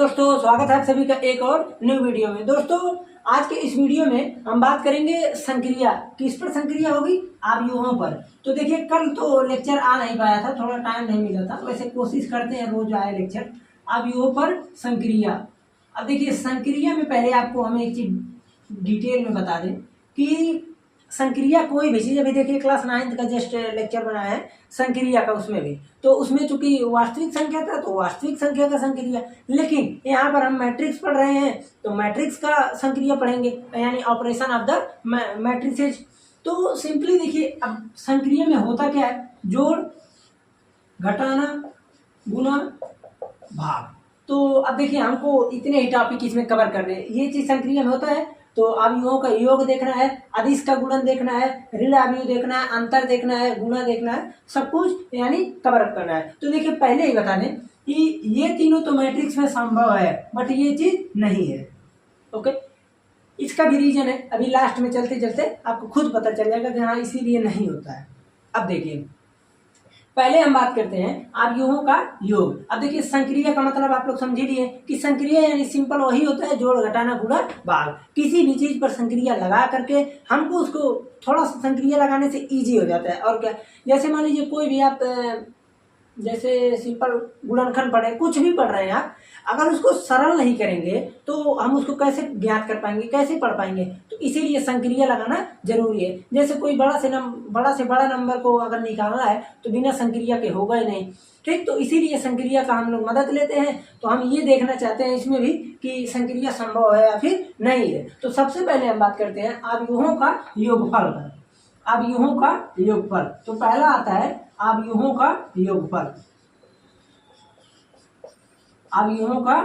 दोस्तों स्वागत है आप सभी का एक और न्यू वीडियो में। दोस्तों आज के इस वीडियो में हम बात करेंगे संक्रिया। किस पर संक्रिया होगी? आव्यूहों पर। तो देखिए कल तो लेक्चर आ नहीं पाया था, थोड़ा टाइम नहीं मिला था, वैसे कोशिश करते हैं रोज आए लेक्चर। आव्यूहों पर संक्रिया। अब देखिए संक्रिया में पहले आपको हम एक चीज डिटेल में बता दें कि संक्रिया कोई भी चीज, अभी देखिए क्लास 9 का जस्ट लेक्चर बनाया है संक्रिया का, उसमें भी तो उसमें चूंकि वास्तविक संख्या था तो वास्तविक संख्या का संक्रिया, लेकिन यहाँ पर हम मैट्रिक्स पढ़ रहे हैं तो मैट्रिक्स का संक्रिया पढ़ेंगे, यानी ऑपरेशन ऑफ द मैट्रिसेज। तो सिंपली देखिए अब संक्रिया में होता क्या है, जोड़, घटाना, गुना, भाग। तो अब देखिए हमको इतने ही टॉपिक इसमें कवर करने हैं। ये चीज संक्रिया में होता है तो अवयवों का योग देखना है, अदिश का गुणन देखना है, ऋण अवयव देखना है, अंतर देखना है, गुणा देखना है, सब कुछ यानी कवर अप करना है। तो देखिए पहले ही बता दें कि ये तीनों तो मैट्रिक्स में संभव है बट ये चीज नहीं है। ओके, इसका भी रीजन है, अभी लास्ट में चलते चलते आपको खुद पता चल जाएगा कि हाँ इसीलिए नहीं होता है। अब देखिए पहले हम बात करते हैं अवयवों का योग। अब देखिए संक्रिया का मतलब आप लोग समझ लिए कि संक्रिया यानी सिंपल वही होता है, जोड़, घटाना, गुणा, भाग। किसी भी चीज पर संक्रिया लगा करके हमको उसको थोड़ा सा संक्रिया लगाने से इजी हो जाता है। और क्या, जैसे मान लीजिए कोई भी आप जैसे सिंपल गुणनखंड पढ़े, कुछ भी पढ़ रहे हैं आप, अगर उसको सरल नहीं करेंगे तो हम उसको कैसे ज्ञात कर पाएंगे, कैसे पढ़ पाएंगे? तो इसीलिए संक्रिया लगाना जरूरी है। जैसे कोई बड़ा से बड़ा नंबर को अगर निकालना है तो बिना संक्रिया के होगा ही नहीं, ठीक। तो इसीलिए संक्रिया का हम लोग मदद लेते हैं। तो हम ये देखना चाहते हैं इसमें भी कि संक्रिया संभव है या फिर नहीं है। तो सबसे पहले हम बात करते हैं अवयवों का योगफल का। अवयवों का योगफल, तो पहला आता है अवयवों का योगफल। अवयवों का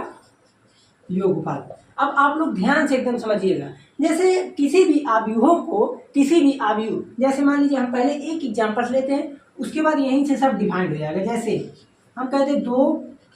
योगफल। अब आप लोग ध्यान से एकदम समझिएगा, जैसे किसी भी अवयवों को, किसी भी अवयव, जैसे मान लीजिए हम पहले एक एग्जांपल लेते हैं, उसके बाद यहीं से सब डिफाइंड हो जाएगा। जैसे हम कहते हैं 2,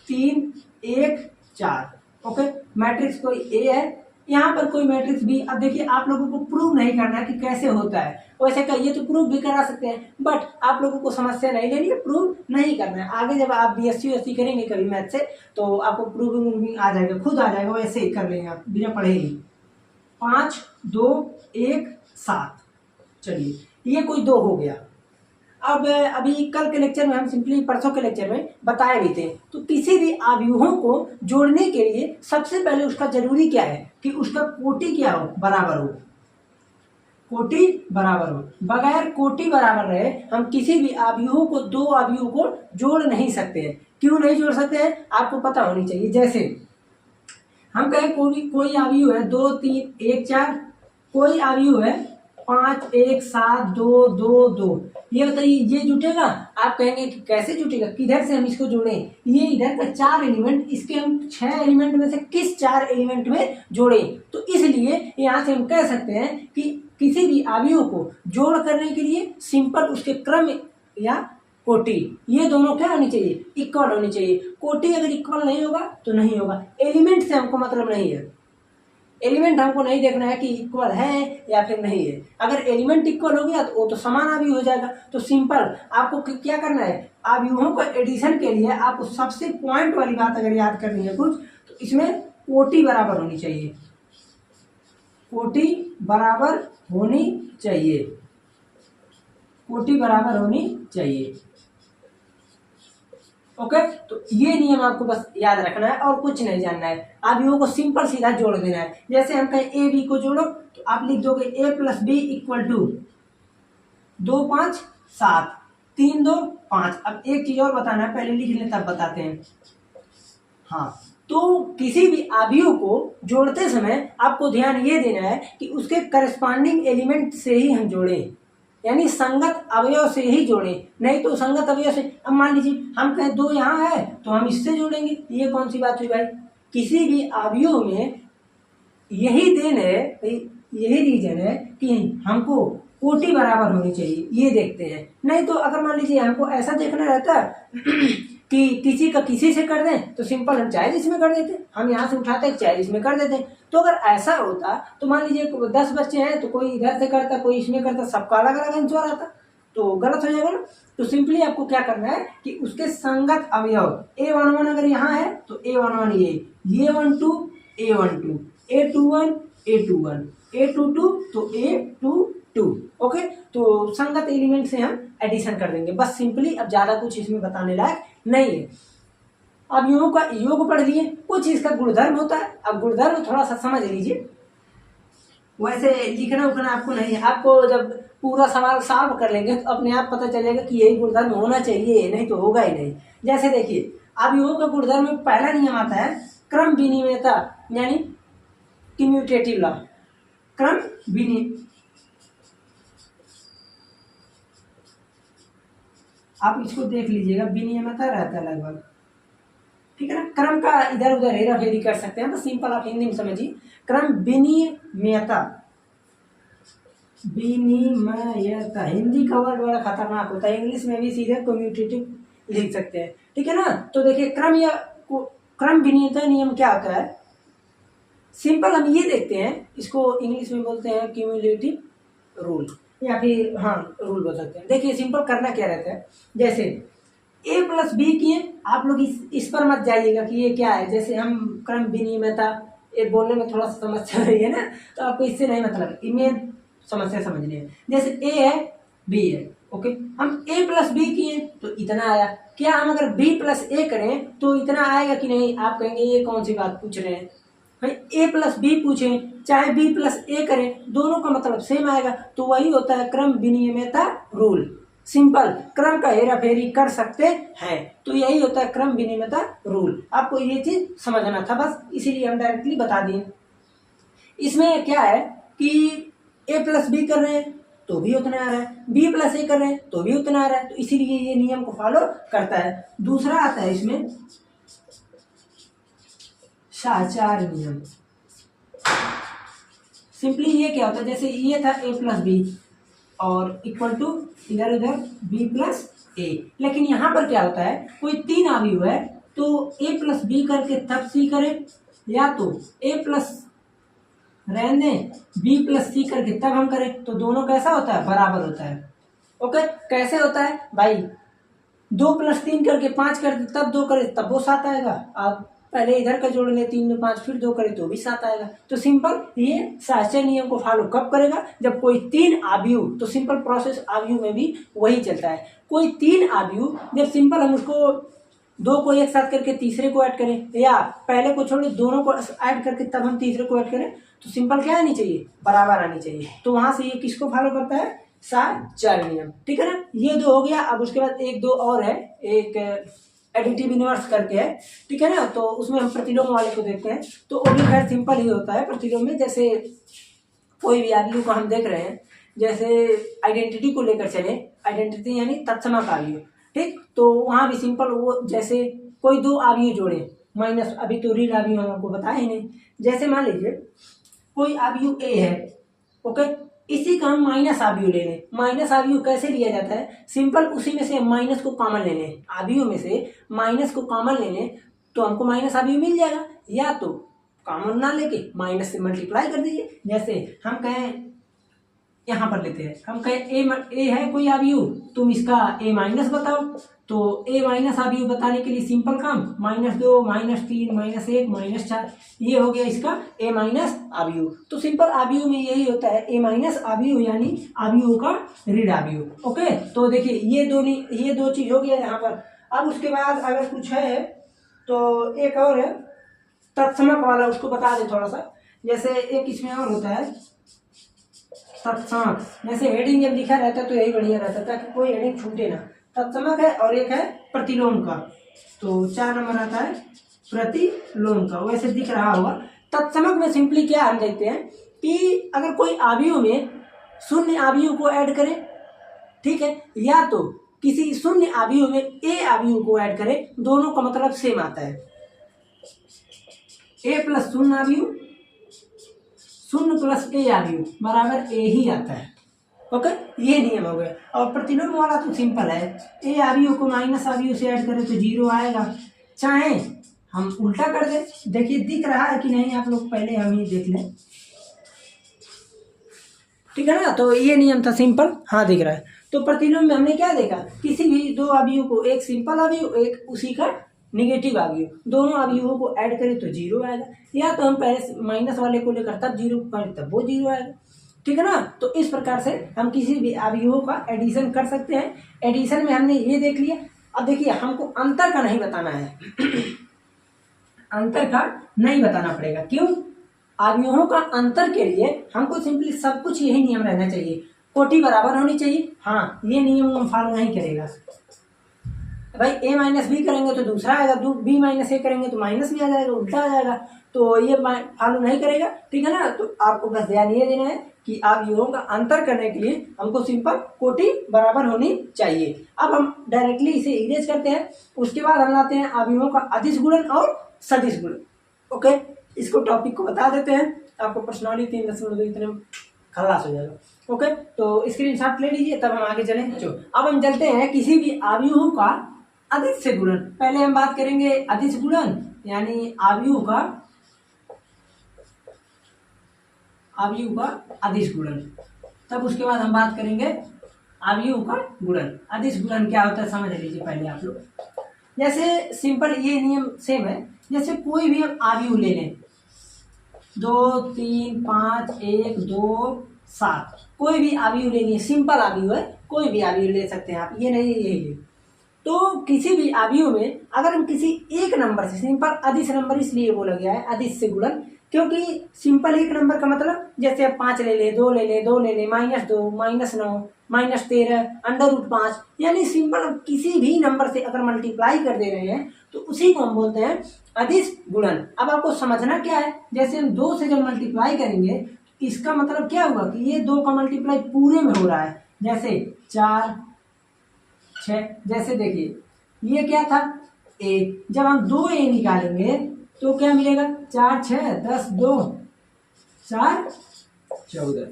3, 1, 4। ओके, मैट्रिक्स कोई ए है, यहाँ पर कोई मैट्रिक्स बी। अब देखिए आप लोगों को प्रूव नहीं करना है कि कैसे होता है, वैसे कहिए तो प्रूव भी करा सकते हैं, बट आप लोगों को समस्या नहीं लेनी है, प्रूव नहीं करना है। आगे जब आप बीएससी करेंगे कभी मैथ से तो आपको प्रूविंग आ जाएगा, खुद आ जाएगा, वैसे ही कर लेंगे आप बिना पढ़े ही। 5, 2, 1, 7। चलिए ये कोई 2 हो गया। अब अभी कल के लेक्चर में हम सिंपली, परसों के लेक्चर में बताए भी थे, तो किसी भी अवयवों को जोड़ने के लिए सबसे पहले उसका जरूरी क्या है कि उसका कोटि क्या हो, बराबर हो। कोटि बराबर हो, बगैर कोटि बराबर रहे हम किसी भी अवयवों को, 2 अवयवों को जोड़ नहीं सकते हैं। क्यों नहीं जोड़ सकते हैं आपको पता होनी चाहिए। जैसे हम कहें कोई अवयव है 2, 3, 1, 4, कोई अवयव है 5, 1, 7, 2, 2, 2। ये बताइए ये जुटेगा? आप कहेंगे कि कैसे जुटेगा, किधर से हम इसको जोड़ें? ये इधर का 4 एलिमेंट, इसके हम 6 एलिमेंट में से किस 4 एलिमेंट में जोड़ें? तो इसलिए यहाँ से हम कह सकते हैं कि किसी भी अवयव को जोड़ करने के लिए सिंपल उसके क्रम या कोटि, ये दोनों क्या होनी चाहिए, इक्वल होनी चाहिए। कोटि अगर इक्वल नहीं होगा तो नहीं होगा। एलिमेंट से हमको मतलब नहीं है, एलिमेंट हमको नहीं देखना है कि इक्वल है या फिर नहीं है। अगर एलिमेंट इक्वल हो गया तो वो तो समान अवयव हो जाएगा। तो सिंपल आपको क्या करना है, अवयवों को एडिशन के लिए आपको सबसे पॉइंट वाली बात अगर याद करनी है कुछ, तो इसमें कोटि बराबर होनी चाहिए। कोटि बराबर होनी चाहिए, कोटि बराबर होनी चाहिए। ओके, तो ये नियम आपको बस याद रखना है और कुछ नहीं जानना है। अवयवों को सिंपल सीधा जोड़ देना है। जैसे हम कहें ए बी को जोड़ो तो आप लिख दोगे a + b = 2, 5, 7, 3, 2, 5। अब एक चीज और बताना है, पहले लिख लें तब बताते हैं। हाँ, तो किसी भी अवयव को जोड़ते समय आपको ध्यान ये देना है कि उसके करस्पॉन्डिंग एलिमेंट से ही हम जोड़ें, यानी संगत अवयव से ही जोड़ें, नहीं तो संगत अवयव से। अब मान लीजिए हम कहें 2 यहाँ है तो हम इससे जोड़ेंगे, ये कौन सी बात हुई भाई? किसी भी अवयव में यही देन है, यही रीजन है कि हमको कोटि बराबर होनी चाहिए, ये देखते हैं। नहीं तो अगर मान लीजिए हमको ऐसा देखना रहता कि किसी का किसी से कर दें तो सिंपल हम चाहे इसमें कर देते, हम यहाँ से उठाते चाहे इसमें कर देते। तो अगर ऐसा होता तो मान लीजिए 10 बच्चे हैं तो कोई इधर से करता, कोई इसमें करता, सबका अलग अलग आंसर आता। तो गलत हो जाएगा ना। तो सिंपली आपको क्या करना है कि उसके संगत अवयव A11 अगर यहाँ है तो A11 ये A12 A12 A21 A21 A22 तो A22। ओके, तो संगत एलिमेंट से हम एडिशन कर देंगे, बस सिंपली। अब ज़्यादा कुछ इसमें बताने लायक नहीं है। अब योग का योग पढ़ लिए, कुछ इसका गुणधर्म होता है। अब गुणधर्म थोड़ा सा समझ लीजिए, वैसे लिखना उखना आपको नहीं है। आपको जब पूरा सवाल सॉल्व कर लेंगे तो अपने आप पता चलेगा कि यही गुणधर्म होना चाहिए, नहीं तो होगा ही नहीं। जैसे देखिए, अब योग का गुणधर्म में पहला नियम आता है क्रम विनिमयता, यानी कम्यूटेटिव लॉ। क्रम आप इसको देख लीजिएगा, विनियमता रहता है लगभग, ठीक है ना। क्रम का इधर उधर हेरा फेरी कर सकते हैं, तो सिंपल आप हिंदी में समझिए। क्रम विनिमयता, विनिमयता हिंदी का वर्ड बड़ा खतरनाक होता है, इंग्लिश में भी सीधे कम्यूटेटिव लिख सकते हैं, ठीक है ना। तो देखिए क्रम विनिमयता नियम क्या होता है, सिंपल हम ये देखते हैं, इसको इंग्लिश में बोलते हैं क्यूमुलेटिव रूल, या फिर हाँ रूल बोल सकते हैं। देखिए सिंपल करना क्या रहता है, जैसे A+B किए, आप लोग इस पर मत जाइएगा कि ये क्या है। जैसे हम क्रम विनिमयता, ये बोलने में थोड़ा सा समस्या रही है ना, तो आपको इससे नहीं मतलब, इमें समस्या समझनी है। जैसे A है B है, ओके, हम A+B किए तो इतना आया। क्या हम अगर B+A करें तो इतना आएगा कि नहीं? आप कहेंगे ये कौन सी बात पूछ रहे हैं भाई, A+B पूछें चाहे B+A करें, दोनों का मतलब सेम आएगा। तो वही होता है क्रम विनिमयता रूल। सिंपल, क्रम का हेरा फेरी कर सकते हैं, तो यही होता है क्रम विनिमयता रूल। आपको ये चीज समझना था बस, इसीलिए हम डायरेक्टली बता दिए। इसमें क्या है कि A+B कर रहे हैं तो भी उतना आ रहा है, B+A कर रहे हैं तो भी उतना आ रहा है, तो इसीलिए ये नियम को फॉलो करता है। दूसरा आता है इसमें साचार नियम। सिंपली ये क्या होता है, जैसे ये था A+B और इक्वल टू इधर उधर B+A, लेकिन यहाँ पर क्या होता है, कोई तीन अवयव है तो A+B करके तब C करें, या तो A+ रहने दें, B+C करके तब हम करें, तो दोनों कैसा होता है, बराबर होता है। ओके, कैसे होता है भाई, 2+3 करके 5 कर दे तब 2 करे तब वो 7 आएगा। आप पहले इधर का जोड़ ले, 3 में 5 फिर 2 करे तो भी 7 आएगा। तो सिंपल ये साचार नियम को फॉलो कब करेगा, जब कोई तीन अवयव, तो सिंपल प्रोसेस अवयव में भी वही चलता है। कोई तीन अवयव जब सिंपल हम उसको दो को एक साथ करके तीसरे को ऐड करें, या पहले को छोड़ दोनों को ऐड करके तब हम तीसरे को ऐड करें, तो सिंपल क्या आनी चाहिए, बराबर आनी चाहिए। तो वहां से ये किसको फॉलो करता है, साचार नियम, ठीक है ना। ये दो हो गया। अब उसके बाद एक दो और है, एक एडिटिव इनवर्स करके है, ठीक है ना। तो उसमें हम प्रतिलोम वाले को देखते हैं, तो वो भी खैर सिंपल ही होता है प्रतिलोम में। जैसे कोई भी अवयव को हम देख रहे हैं, जैसे आइडेंटिटी को लेकर चले, आइडेंटिटी यानी तत्समक अवयव, ठीक। तो वहाँ भी सिंपल, वो जैसे कोई दो अवयव जोड़े माइनस, अभी तो रील अवयव हम आपको बताए नहीं। जैसे मान लीजिए कोई अवयव A है, ओके, इसी का हम माइनस अवयव ले लें। माइनस अवयव कैसे लिया जाता है, सिंपल उसी में से माइनस को कॉमन ले लें, अवयव में से माइनस को कॉमन ले लें तो हमको माइनस अवयव मिल जाएगा, या तो कॉमन ना लेके माइनस से मल्टीप्लाई कर दीजिए। जैसे हम कहें, यहाँ पर लेते हैं, हम कहें ए है कोई अवयव, तुम इसका A- बताओ, तो A- अवयव बताने के लिए सिंपल काम, -2 -3 -1 -4, ये हो गया इसका A- अवयव। तो सिंपल अवयव में यही होता है, A- अवयव यानी अवयव का ऋण अवयव। ओके, तो देखिए ये दो चीज हो गया यहाँ पर। अब उसके बाद अगर कुछ है तो एक और है तत्समक वाला, उसको बता दें थोड़ा सा। जैसे एक इसमें और होता है तत्समक, जैसे हेडिंग जब लिखा रहता है तो यही बढ़िया रहता है ताकि कोई हेडिंग छूटे ना। तत्समक है और एक है प्रतिलोम का, तो 4 नंबर आता है प्रतिलोम का, वैसे दिख रहा होगा। तत्समक में सिंपली क्या हम देखते हैं कि अगर कोई अवयव में शून्य अवयव को ऐड करें, ठीक है, या तो किसी शून्य अवयव में A अवयव को ऐड करें, दोनों का मतलब सेम आता है। A+ शून्य अवयव, 0 + A अवयव बराबर A ही आता है। ओके, ये नियम हो गया। और प्रतिलोम वाला तो सिंपल है, A अवयव को माइनस अवयव से ऐड करें तो 0 आएगा। चाहे हम उल्टा कर दें, देखिए दिख रहा है कि नहीं, आप लोग पहले हम ही देख लें, ठीक है ना। तो ये नियम था सिंपल, हाँ दिख रहा है। तो प्रतिलोम में हमने क्या देखा, किसी भी दो अवयव को, एक सिंपल अवयव एक उसी का निगेटिव अवयव, दोनों अवयवों को ऐड करें तो जीरो आएगा, या तो हम पहले माइनस वाले को लेकर तब जीरो करें तब वो जीरो आएगा, ठीक है ना। तो इस प्रकार से हम किसी भी अवयवों का एडिशन कर सकते हैं। एडिशन में हमने ये देख लिया। अब देखिए हमको अंतर का नहीं बताना है अंतर का नहीं बताना पड़ेगा, क्यों? अवयवों का अंतर के लिए हमको सिंपली सब कुछ यही नियम रहना चाहिए, कोटि बराबर होनी चाहिए। हाँ, ये नियम हम फॉलो नहीं करेगा भाई, a माइनस बी करेंगे तो दूसरा आएगा, b माइनस ए करेंगे तो माइनस भी आ जाएगा, उल्टा आ जाएगा, तो ये फॉलो नहीं करेगा, ठीक है ना। तो आपको बस ध्यान ये देना है कि अवयवों का अंतर करने के लिए हमको सिंपल कोटि बराबर होनी चाहिए। अब हम डायरेक्टली इसे इरेज करते हैं, उसके बाद हम लाते हैं अवयवों का अदिश गुणन और सदिश गुणन। ओके, इसको टॉपिक को बता देते हैं, आपको पर्सनली 3.2 इतने खलास हो जाएगा। ओके, तो स्क्रीनशॉट ले लीजिए, तब हम आगे चलें। अब हम चलते हैं किसी भी अवयव का अदिश से गुणन। पहले हम बात करेंगे अदिश गुणन, यानी अवयव का अदिश गुणन, तब उसके बाद हम बात करेंगे अवयव का गुणन। अदिश गुणन क्या होता है समझ लीजिए पहले आप लोग। जैसे सिंपल ये नियम सेम है, जैसे कोई भी हम अवयव ले लें, 2 3 5 1 2 7, कोई भी अवयव ले लिए, सिंपल अवयव है, कोई भी अवयव ले सकते हैं आप, ये नहीं यही ले। तो किसी भी अवयव में अगर हम किसी एक नंबर से, सिंपल अदिश नंबर इसलिए बोला गया है अदिश से गुणन, क्योंकि सिंपल एक नंबर का मतलब जैसे अब 5 ले ले, 2 ले ले, 2 ले ले, -2 -9 -13 √5, यानी सिंपल किसी भी नंबर से अगर मल्टीप्लाई कर दे रहे हैं तो उसी को हम बोलते हैं अदिश गुणन। अब आपको समझना क्या है, जैसे हम 2 से जब मल्टीप्लाई करेंगे इसका मतलब क्या होगा कि ये 2 का मल्टीप्लाई पूरे में हो रहा है, जैसे 4 6, जैसे देखिए ये क्या था a, जब हम 2a निकालेंगे तो क्या मिलेगा, 4 6 10 2 4 14।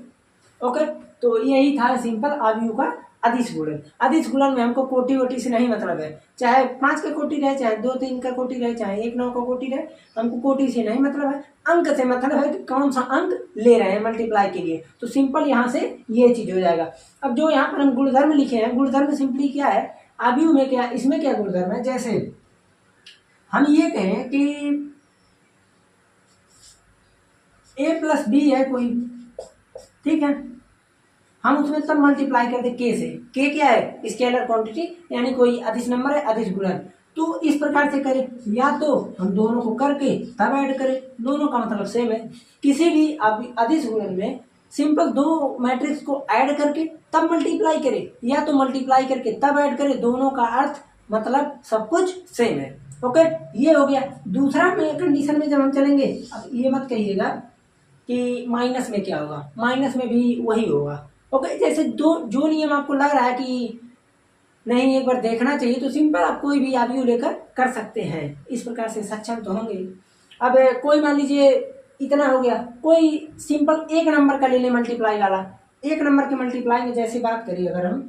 ओके, तो यही था सिंपल अवयव का अदिश गुणन। अदिश गुणन में हमको कोटि वोटि से नहीं मतलब है, चाहे 5 का कोटि रहे, चाहे 2 3 का कोटि रहे, चाहे 1 9 का कोटि रहे, हमको कोटि से नहीं मतलब है, अंक से मतलब है कि कौन सा अंक ले रहे हैं मल्टीप्लाई के लिए। तो सिंपल यहाँ से ये चीज हो जाएगा। अब जो यहाँ पर हम गुणधर्म लिखे हैं, गुणधर्म सिंपली क्या है, अवयव में क्या, इसमें क्या गुणधर्म है, जैसे हम ये कहें कि a + b है कोई, ठीक है, हम उसमें तब मल्टीप्लाई करते k से। k क्या है, स्केलर क्वांटिटी, यानी कोई अदिश नंबर है, अदिश गुणन। तो इस प्रकार से करें, या तो हम दोनों को करके तब ऐड करें, दोनों का मतलब सेम है। किसी भी अदिश गुणन में सिंपल 2 मैट्रिक्स को ऐड करके तब मल्टीप्लाई करें, या तो मल्टीप्लाई करके तब ऐड करें, दोनों का अर्थ मतलब सब कुछ सेम है। ओके, ये हो गया। दूसरा में कंडीशन में जब हम चलेंगे, अब ये मत कहिएगा कि माइनस में क्या होगा, माइनस में भी वही होगा। ओके, जैसे जो नियम आपको लग रहा है कि नहीं एक बार देखना चाहिए, तो सिंपल आप कोई भी अवयव लेकर कर सकते हैं, इस प्रकार से सक्षम तो होंगे। अब कोई मान लीजिए इतना हो गया, कोई सिंपल एक नंबर का ले ले मल्टीप्लाई वाला, एक नंबर के मल्टीप्लाई में जैसे बात करिए, अगर हम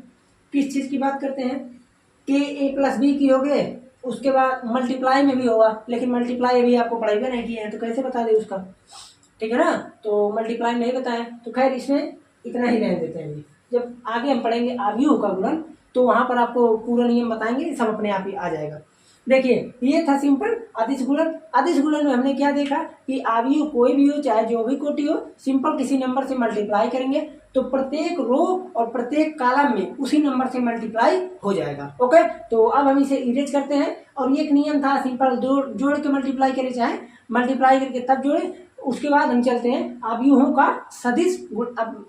किस चीज़ की बात करते हैं, के a + b की हो गए, उसके बाद मल्टीप्लाई में भी होगा, लेकिन मल्टीप्लाई अभी आपको पढ़ाई भी नहीं किया है तो कैसे बता दे उसका, ठीक है ना। तो मल्टीप्लाई नहीं बताया, तो खैर इसमें इतना ही रहने देते हैं। जब आगे हम पढ़ेंगे अवयव का गुणन तो वहां पर आपको पूरा नियम बताएंगे, सब अपने आप ही आ जाएगा। देखिए ये था सिंपल अदिश गुणन। अदिश गुणन में हमने क्या देखा कि अवयव कोई भी हो, चाहे जो भी कोटि हो, सिंपल किसी नंबर से मल्टीप्लाई करेंगे तो प्रत्येक रो और प्रत्येक कॉलम में उसी नंबर से मल्टीप्लाई हो जाएगा। ओके, तो अब हम इसे इरेज करते हैं। और ये एक नियम था, सिंपल जोड़ के मल्टीप्लाई करें, चाहे मल्टीप्लाई करके तब जोड़े। उसके बाद हम चलते हैं अवयवों का सदिश। अब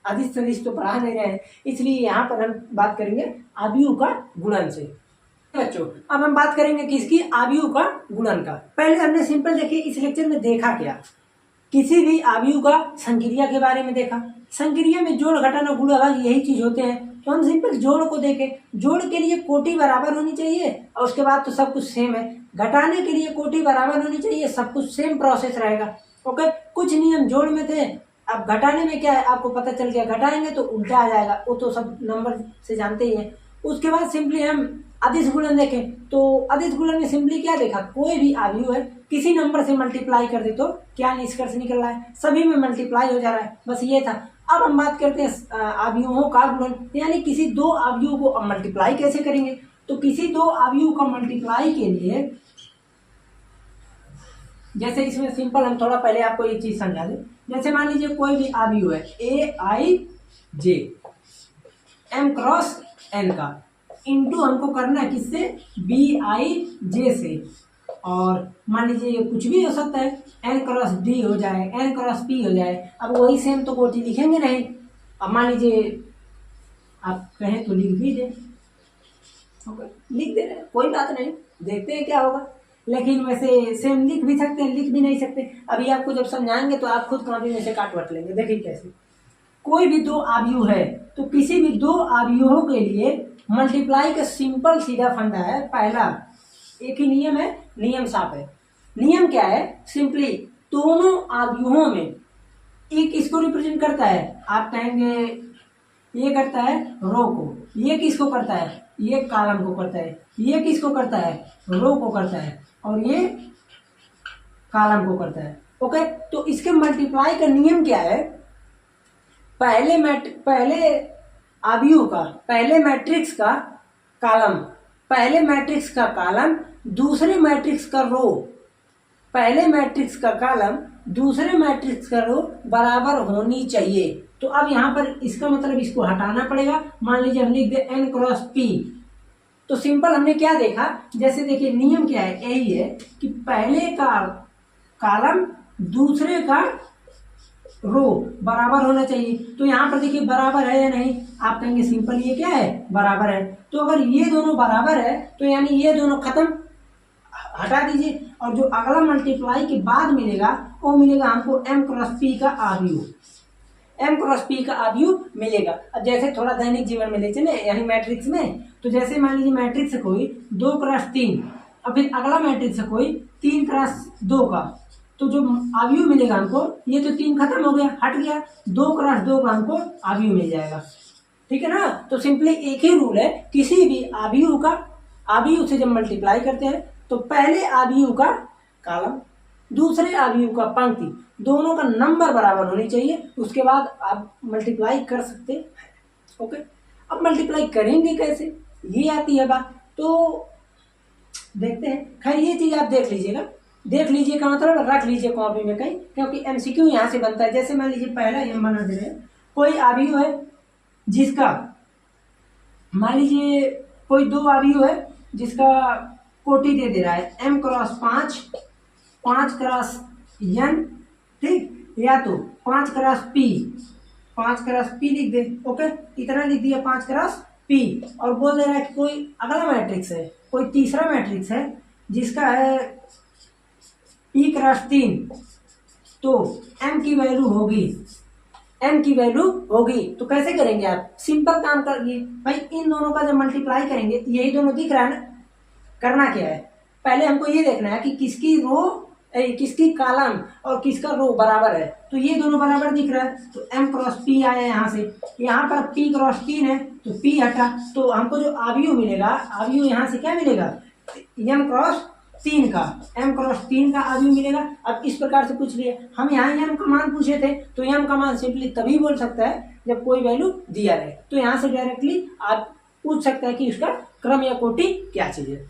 अदिश सदिश तो पढ़ा नहीं रहे हैं, इसलिए यहाँ पर हम बात करेंगे अवयव का गुणन से। बच्चों अब हम बात करेंगे किसकी, अवयव का गुणन का। पहले हमने सिंपल देखिए इस लेक्चर में देखा क्या, किसी भी अवयव का संक्रिया के बारे में देखा। संक्रिया में जोड़ घटाना गुणा भाग यही चीज होते हैं, तो हम सिंपल जोड़ को देखें। जोड़ के लिए कोटि बराबर होनी चाहिए और उसके बाद तो सब कुछ सेम है। घटाने के लिए कोटि बराबर होनी चाहिए, सब कुछ सेम प्रोसेस रहेगा। ओके, कुछ नियम जोड़ में थे, अब घटाने में क्या है आपको पता चल गया, घटाएंगे तो उल्टा आ जाएगा, वो तो सब नंबर से जानते ही हैं। उसके बाद सिंपली हम अदिश गुणन देखें, तो अदिश गुणन में सिंपली क्या देखा, कोई भी अवयव है किसी नंबर से मल्टीप्लाई कर दे तो क्या निष्कर्ष निकल रहा है, सभी में मल्टीप्लाई हो जा रहा है, बस ये था। अब हम बात करते हैं अवयवों का गुणन, यानी किसी दो अवयवों को मल्टीप्लाई कैसे करेंगे। तो किसी दो अवयवों का मल्टीप्लाई के लिए, जैसे इसमें सिंपल हम थोड़ा पहले आपको एक चीज समझा दें। जैसे मान लीजिए कोई भी अवयव है AIJ M क्रॉस N का, इंटू हमको करना है किससे, BIJ से। और मान लीजिए ये कुछ भी हो सकता है, N क्रॉस D हो जाए, N क्रॉस P हो जाए। अब वही सेम तो कोटि लिखेंगे नहीं। अब मान लीजिए आप कहें तो लिख भी दें, लिख दे रहे हैं, कोई बात नहीं, देखते हैं क्या होगा। लेकिन वैसे सेम लिख भी सकते हैं, लिख भी नहीं सकते। अभी आपको जब समझाएंगे तो आप खुद कॉपी में से काट वट लेंगे। देखिए कैसे, कोई भी दो अवयव है तो किसी भी दो अवयवों के लिए मल्टीप्लाई का सिंपल सीधा फंडा है। पहला एक ही नियम है, नियम साफ है। नियम क्या है, सिंपली दोनों अवयवों में एक इसको रिप्रेजेंट करता है, आप कहेंगे ये करता है रो को, ये किसको करता है, ये कॉलम को करता है, ये किसको करता है, रो को करता है, और ये कॉलम को करता है। ओके, तो इसके मल्टीप्लाई का नियम क्या है, पहले अवयव का, पहले मैट्रिक्स का कॉलम, पहले मैट्रिक्स का कॉलम दूसरे मैट्रिक्स का रो, पहले मैट्रिक्स का कॉलम दूसरे मैट्रिक्स का रो बराबर होनी चाहिए। तो अब यहाँ पर इसका मतलब इसको हटाना पड़ेगा। मान लीजिए हम लिख दे N क्रॉस P, तो सिंपल हमने क्या देखा, जैसे देखिए नियम क्या है, यही है कि पहले का कॉलम दूसरे का रो बराबर होना चाहिए। तो यहाँ पर देखिए बराबर है या नहीं, आप कहेंगे सिंपल ये क्या है, बराबर है। तो अगर ये दोनों बराबर है तो यानी ये दोनों खत्म, हटा दीजिए। और जो अगला मल्टीप्लाई के बाद मिलेगा वो मिलेगा हमको M क्रॉस P का अवयव, M क्रॉस P का अवयव मिलेगा। अब जैसे थोड़ा दैनिक जीवन में ले चले, यानी मैट्रिक्स में, तो जैसे मान लीजिए मैट्रिक्स है कोई 2 क्रॉस 3, और फिर अगला मैट्रिक्स है कोई 3 क्रॉस 2 का, तो जो अवयव मिलेगा हमको, ये तो 3 खत्म हो गया, हट गया, 2 क्रॉस 2 का हमको अवयव मिल जाएगा। ठीक है ना। तो सिंपली एक ही रूल है, किसी भी अवयव का, अवयव से जब मल्टीप्लाई करते हैं तो पहले अवयव का कॉलम दूसरे अवयव का पंक्ति, दोनों का नंबर बराबर होनी चाहिए, उसके बाद आप मल्टीप्लाई कर सकते हैं। ओके, अब मल्टीप्लाई करेंगे कैसे, ये आती है बात, तो देखते हैं। खैर ये चीज आप देख लीजिएगा, देख लीजिए का मतलब रख लीजिए कॉपी में कहीं, क्योंकि MCQ यहाँ से बनता है। जैसे मान लीजिए पहला हम बना दे रहे हैं, कोई अवयव है जिसका, मान लीजिए कोई दो अवयव है जिसका कोटि दे रहा है M क्रॉस 5, 5 क्रॉस N, ठीक, या तो 5 क्रॉस P, 5 क्रॉस P लिख दे। ओके, इतना लिख दिया 5 क्रॉस P, और बोल दे रहा है कि कोई अगला मैट्रिक्स है, कोई तीसरा मैट्रिक्स है जिसका है P क्रॉस 3, तो M की वैल्यू होगी, M की वैल्यू होगी। तो कैसे करेंगे आप, सिंपल काम करिए भाई, इन दोनों का जब मल्टीप्लाई करेंगे, यही दोनों दिख रहा है ना, करना क्या है, पहले हमको ये देखना है कि किसकी रो, किसकी कॉलम और किसका रो बराबर है। तो ये दोनों बराबर दिख रहा है, तो M क्रॉस P आया यहाँ से, यहाँ पर P क्रॉस 3 है तो P हटा, तो हमको जो अवयव मिलेगा, अवयव यहाँ से क्या मिलेगा, M क्रॉस 3 का, M क्रॉस 3 का अवयव मिलेगा। अब इस प्रकार से पूछ लिया, हम यहाँ M का मान पूछे थे, तो M का मान सिंपली तभी बोल सकता है जब कोई वैल्यू दिया रहे। तो यहाँ से डायरेक्टली आप पूछ सकते हैं कि उसका क्रम या कोटि क्या चीज है।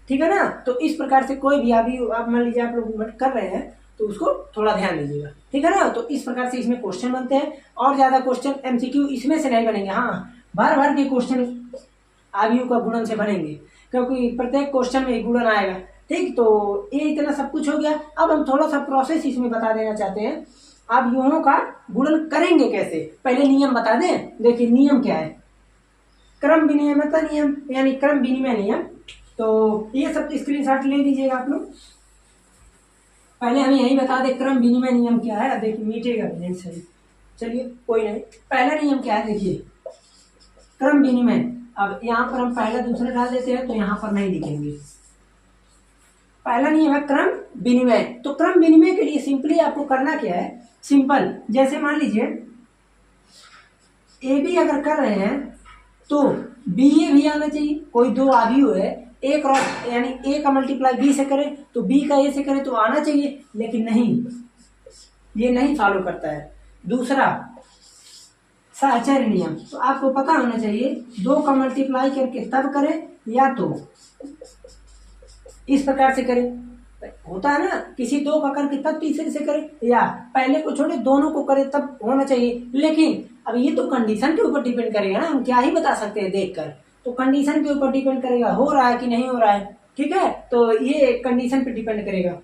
ठीक है ना। तो इस प्रकार से कोई भी अवयव, आप मान लीजिए आप लोग कर रहे हैं तो उसको थोड़ा ध्यान दीजिएगा। ठीक है ना। तो इस प्रकार से इसमें क्वेश्चन बनते हैं, और ज्यादा क्वेश्चन MCQ इसमें से नहीं बनेंगे। हाँ, भर भर के क्वेश्चन अवयव का गुणन से बनेंगे, क्योंकि प्रत्येक क्वेश्चन में गुणन आएगा। ठीक, तो ये इतना सब कुछ हो गया। अब हम थोड़ा सा प्रोसेस इसमें बता देना चाहते हैं, अवयवों का गुणन करेंगे कैसे। पहले नियम बता दें। देखिए नियम क्या है, क्रम विनिमयता नियम, यानी क्रम विनिमय नियम। तो ये सब स्क्रीनशॉट ले लीजिएगा आप लोग। पहले हम यही बता दें क्रम विनिमय नियम क्या है। देखिए मीटेगा नहीं, सही, चलिए कोई नहीं। पहला नियम क्या है, देखिए क्रम विनिमय। अब यहाँ पर हम पहला दूसरा डाल देते हैं, तो यहाँ पर नहीं लिखेंगे। पहला नियम है क्रम विनिमय। तो क्रम विनिमय के लिए सिंपली आपको करना क्या है, सिंपल, जैसे मान लीजिए AB अगर कर रहे हैं तो BA भी आना चाहिए। कोई दो अवयव है, A क्रॉस, यानी A का मल्टीप्लाई B से करे तो B का A से करे तो आना चाहिए, लेकिन नहीं, ये नहीं फॉलो करता है। दूसरा, साहचर्य नियम, तो आपको पता होना चाहिए 2 का मल्टीप्लाई करके तब करें या तो इस प्रकार से करें, होता है ना, किसी 2 का करके तब तीसरे से करें, या पहले को छोड़े दोनों को करें तब होना चाहिए। लेकिन अब ये तो कंडीशन के ऊपर डिपेंड करेगा ना, हम क्या ही बता सकते हैं देखकर, तो कंडीशन के ऊपर डिपेंड करेगा हो रहा है कि नहीं हो रहा है। ठीक है, तो ये कंडीशन पे डिपेंड करेगा,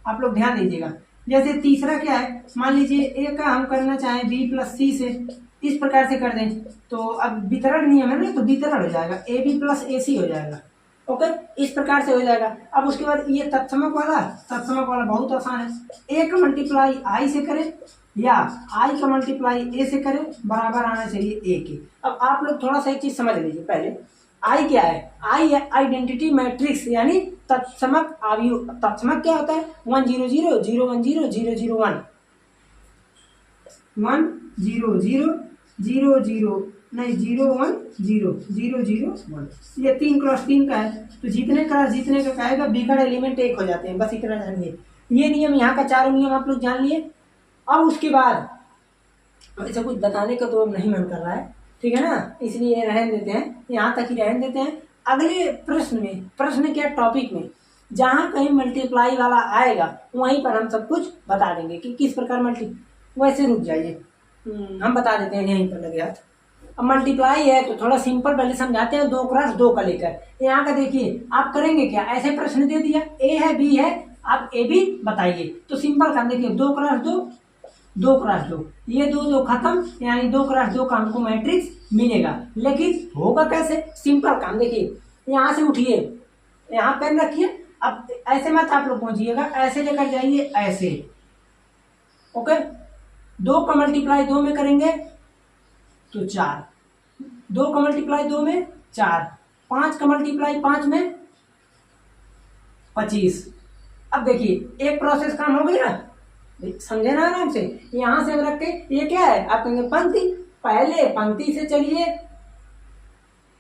आप लोग ध्यान दीजिएगा। जैसे तीसरा क्या है, मान लीजिए ए का हम करना चाहें बी प्लस सी से, इस प्रकार से कर दें, तो अब वितरण नियम है ना, तो वितरण हो जाएगा, ए बी प्लस ए सी हो जाएगा। ओके, इस प्रकार से हो जाएगा। अब उसके बाद ये तत्समक वाला बहुत आसान है, ए का मल्टीप्लाई आई से करें या आई का मल्टीप्लाई ए से करें, बराबर आना चाहिए ए के। अब आप लोग थोड़ा सा एक चीज समझ लीजिए, पहले आई क्या है, आई है आइडेंटिटी मैट्रिक्स, यानी तत्समक अवयव। तत्समक क्या होता है, 1 0 0 0 1 0 0 0 1 1 0 0 0 0 नहीं 0 1 0 0 0 1, ये 3 क्रॉस 3 का है, तो जितने क्रॉस जितने का कहेगा बिगड़ एलिमेंट एक हो जाते हैं, बस इतना जानिए। ये नियम, यहाँ का 4 नियम आप लोग जान लिए। अब उसके बाद ऐसा कुछ बताने का तो अब नहीं मन कर रहा है, ठीक है ना, इसलिए रहने देते हैं, यहाँ तक ही रहने देते हैं। अगले प्रश्न में, प्रश्न क्या टॉपिक में, जहाँ कहीं मल्टीप्लाई वाला आएगा वहीं पर हम सब कुछ बता देंगे कि किस प्रकार वैसे रुक जाइए, हम बता देते हैं यहीं पर लगे हाथ। अब मल्टीप्लाई है तो थोड़ा सिंपल पहले समझाते हैं, 2 क्रॉस 2 का लेकर। यहाँ का देखिए आप करेंगे क्या, ऐसे प्रश्न दे दिया, ए है बी है, आप ए बी बताइए, तो सिंपल काम देखिए, 2 क्रॉस 2 2 क्रॉस 2, ये 2 2 खत्म, यानी 2 क्रॉस 2 का हमको मैट्रिक्स मिलेगा। लेकिन होगा कैसे, सिंपल काम देखिए, यहाँ से उठिए, यहाँ पेन रखिए, अब ऐसे मत आप लोग पहुंचिएगा, ऐसे लेकर जाइए ऐसे। ओके, 2 का मल्टीप्लाई 2 में करेंगे तो 4, 2 का मल्टीप्लाई 2 में 4, 5 का मल्टीप्लाई 5 में 25। अब देखिए एक प्रोसेस काम हो गई ना, समझे ना आराम से। यहां से रख के ये क्या है, आप कहेंगे पंक्ति, पहले पंक्ति से चलिए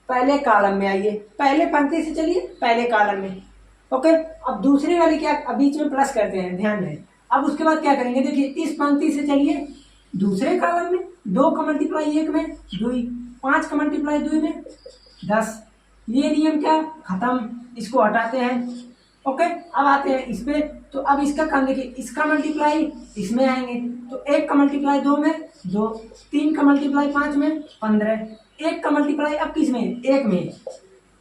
पहले कॉलम में आइए, पहले पंक्ति से चलिए पहले कॉलम में। ओके, अब दूसरी वाली क्या, अब बीच में प्लस करते हैं, ध्यान दें। अब उसके बाद क्या करेंगे, देखिए इस पंक्ति से चलिए दूसरे कॉलम में, 2 का मल्टीप्लाई 1 में 2, 5 का मल्टीप्लाई 2 में 10, ये नियम क्या खत्म, इसको हटाते हैं। ओके, अब आते हैं इस पे, तो अब इसका काम देखिए, इसका मल्टीप्लाई इसमें आएंगे, तो 1 का मल्टीप्लाई 2 में 2, 3 का मल्टीप्लाई 5 में 15, 1 का मल्टीप्लाई अब किस में 1 में,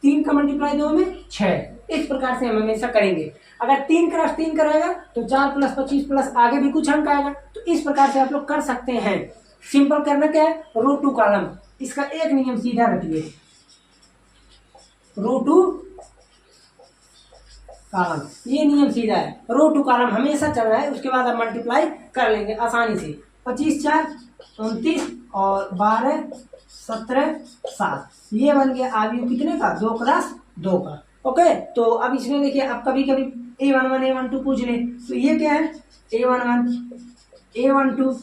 3 का मल्टीप्लाई 2 में 6। इस प्रकार से हम हमेशा करेंगे। अगर 3 क्रॉस 3 कराएगा तो 4 प्लस 25 प्लस आगे भी कुछ अंक आएगा, तो इस प्रकार से आप लोग कर सकते हैं। सिंपल करना क्या है, रो टू कॉलम, इसका एक नियम सीधा रखिए, रो टू कॉलम, ये नियम सीधा है, रो टू कॉलम हमेशा चल रहा है। उसके बाद आप मल्टीप्लाई कर लेंगे आसानी से, 25 4 29 और 12 17 7, ये बन गया अवयव कितने का, 2 क्रॉस 2 का। ओके, तो अब इसमें देखिए, आप कभी कभी A11 A12 पूछ ले, तो ये क्या है, A11 A12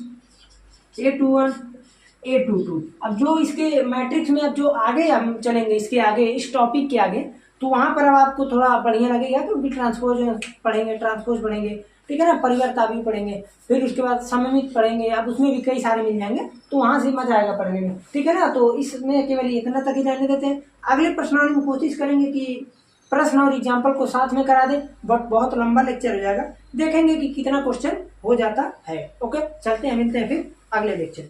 A21 A22। अब जो इसके मैट्रिक्स में अब जो आगे हम चलेंगे, इसके आगे इस टॉपिक के आगे, तो वहां पर अब आपको थोड़ा बढ़िया लगेगा, क्योंकि ट्रांसपोज पढ़ेंगे, ठीक है ना, परिवर्त अवयव पढ़ेंगे, फिर उसके बाद सममित पढ़ेंगे, अब उसमें भी कई सारे मिल जाएंगे, तो वहां से मजा आएगा पढ़ने में, ठीक है ना। तो इसमें केवल इतना तक ही रहने देते हैं। अगले प्रश्नावली में कोशिश करेंगे कि प्रश्न और एग्जाम्पल को साथ में करा दे, बट बहुत लंबा लेक्चर हो जाएगा, देखेंगे कि कितना क्वेश्चन हो जाता है। ओके, चलते हैं, मिलते हैं फिर अगले लेक्चर।